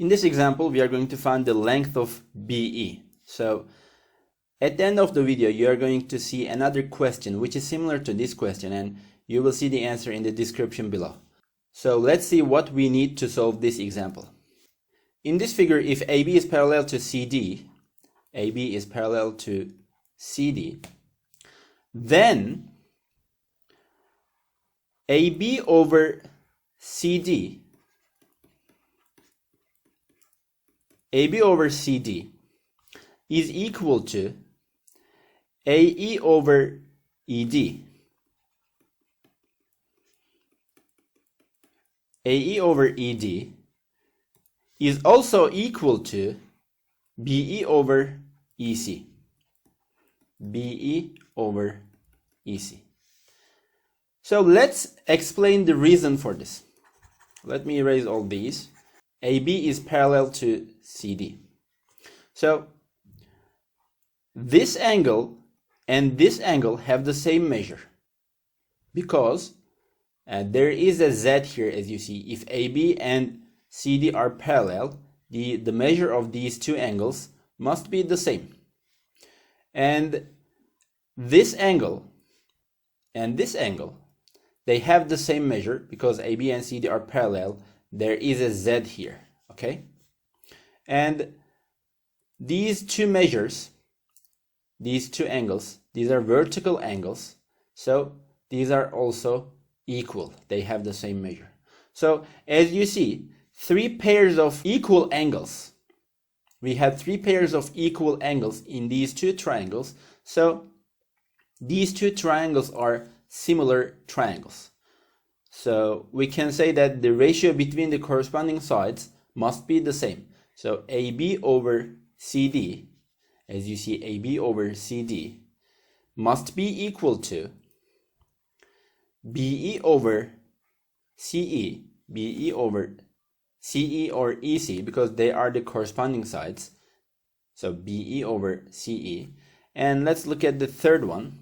In this example, we are going to find the length of BE. So at the end of the video, you are going to see another question which is similar to this question, and you will see the answer in the description below. So let's see what we need to solve this example. In this figure, if AB is parallel to CD, AB is parallel to CD, then AB over CD, AB over CD is equal to AE over ED. AE over ED is also equal to BE over EC. BE over EC. So let's explain the reason for this. Let me erase all these. AB is parallel to CD. So this angle and this angle have the same measure because there is a Z here, as you see. If AB and CD are parallel, the measure of these two angles must be the same. And this angle and this angle, they have the same measure because AB and CD are parallel. There is a Z here, okay? And these two measures, these two angles, these are vertical angles, so these are also equal. They have the same measure. So as you see, three pairs of equal angles. We have three pairs of equal angles in these two triangles. So these two triangles are similar triangles. So we can say that the ratio between the corresponding sides must be the same. So AB over CD, as you see, AB over CD must be equal to BE over CE, BE over CE or EC, because they are the corresponding sides. So BE over CE. And let's look at the third one.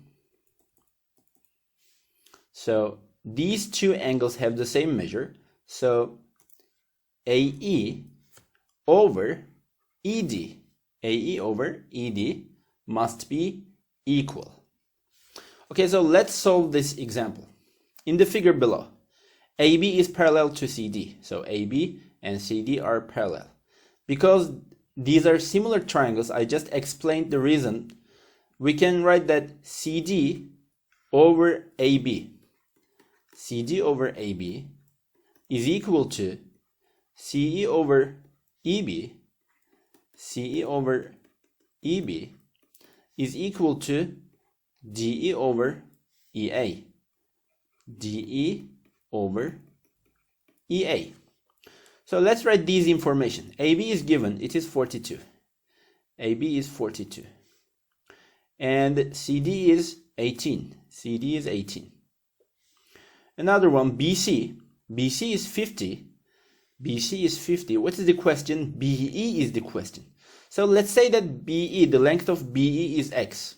So these two angles have the same measure. So AE over ED, AE over ED must be equal. Okay, so let's solve this example. In the figure below, AB is parallel to CD. So AB and CD are parallel. Because these are similar triangles, I just explained the reason. We can write that CD over AB, CD over AB is equal to CE over EB, CE over EB is equal to DE over EA, DE over EA. So let's write these information. AB is given, it is 42. AB is 42. And CD is 18. CD is 18. Another one, BC. BC is 50. BC is 50. What is the question? BE is the question. So let's say that BE, the length of BE is X.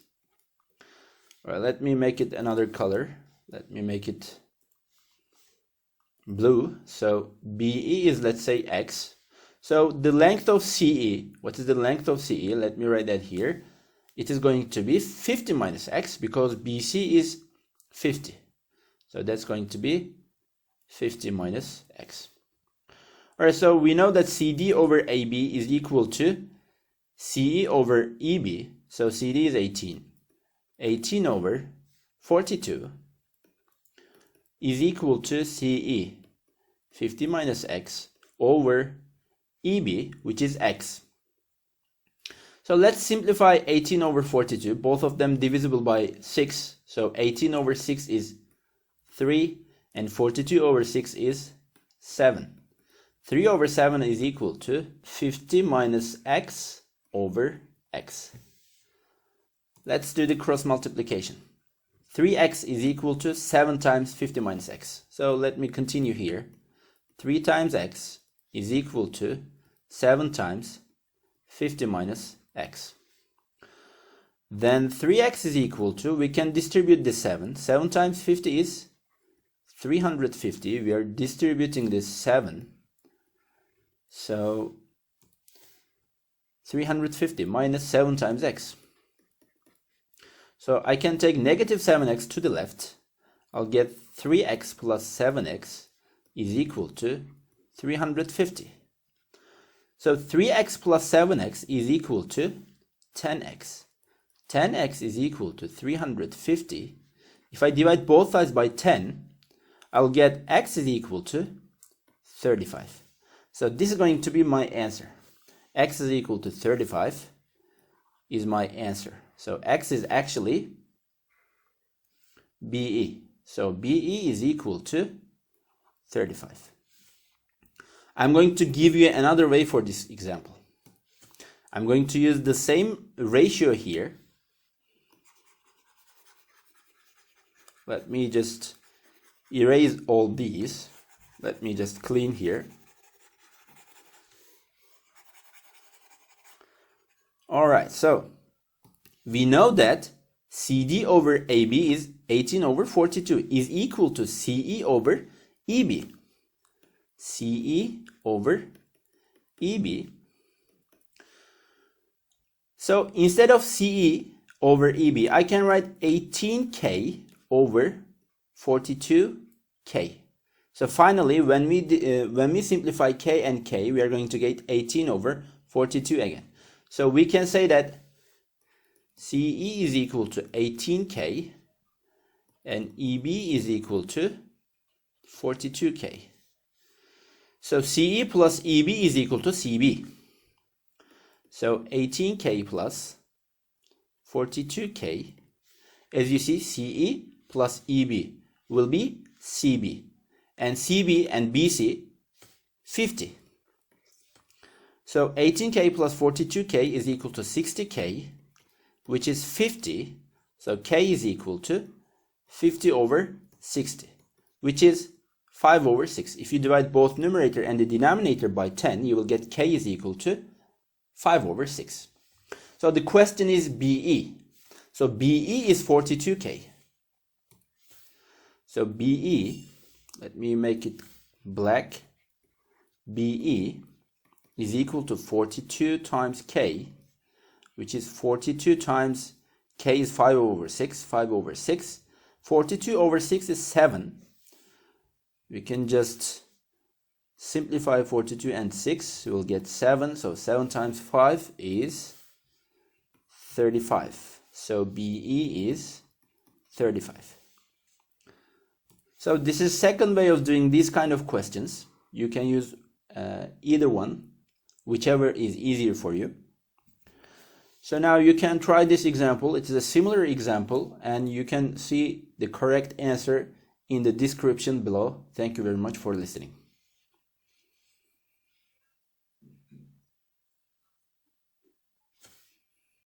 All right, let me make it another color. Let me make it blue. So BE is, let's say, X. So the length of CE, what is the length of CE? Let me write that here. It is going to be 50 minus X because BC is 50. So that's going to be 50 minus X. All right, so we know that CD over AB is equal to CE over EB. So CD is 18. 18 over 42 is equal to CE, 50 minus X, over EB, which is X. So let's simplify 18 over 42, both of them divisible by 6. So 18 over 6 is 3, and 42 over 6 is 7. 3 over 7 is equal to 50 minus X over X. Let's do the cross multiplication. 3x is equal to 7 times 50 minus x. So let me continue here. 3 times x is equal to 7 times 50 minus x. Then 3x is equal to, we can distribute the 7. 7 times 50 is 350. We are distributing this 7. So 350 minus 7 times x. So I can take negative 7x to the left. I'll get 3x plus 7x is equal to 350. So 3x plus 7x is equal to 10x. 10x is equal to 350. If I divide both sides by 10, I'll get x is equal to 35. So this is going to be my answer. X is equal to 35 is my answer. So x is actually BE. So BE is equal to 35. I'm going to give you another way for this example. I'm going to use the same ratio here. Let me just erase all these. Let me just clean here. Alright, so we know that CD over AB is 18 over 42 is equal to CE over EB. CE over EB. So instead of CE over EB, I can write 18K over 42K. So finally, when we simplify K and K, we are going to get 18 over 42 again. So we can say that CE is equal to 18K and EB is equal to 42K. So CE plus EB is equal to CB. So 18K plus 42K. As you see, CE plus EB will be CB. And CB and BC, 50. So 18K plus 42K is equal to 60K, which is 50. So K is equal to 50 over 60, which is 5 over 6. If you divide both numerator and the denominator by 10, you will get K is equal to 5 over 6. So the question is BE. So BE is 42K. So BE, let me make it black. BE is equal to 42 times K, which is 42 times K is 5 over 6, 5 over 6. 42 over 6 is 7. We can just simplify 42 and 6. We'll get 7. So 7 times 5 is 35. So BE is 35. So this is second way of doing these kind of questions. You can use either one, whichever is easier for you. So now you can try this example. It is a similar example and you can see the correct answer in the description below. Thank you very much for listening.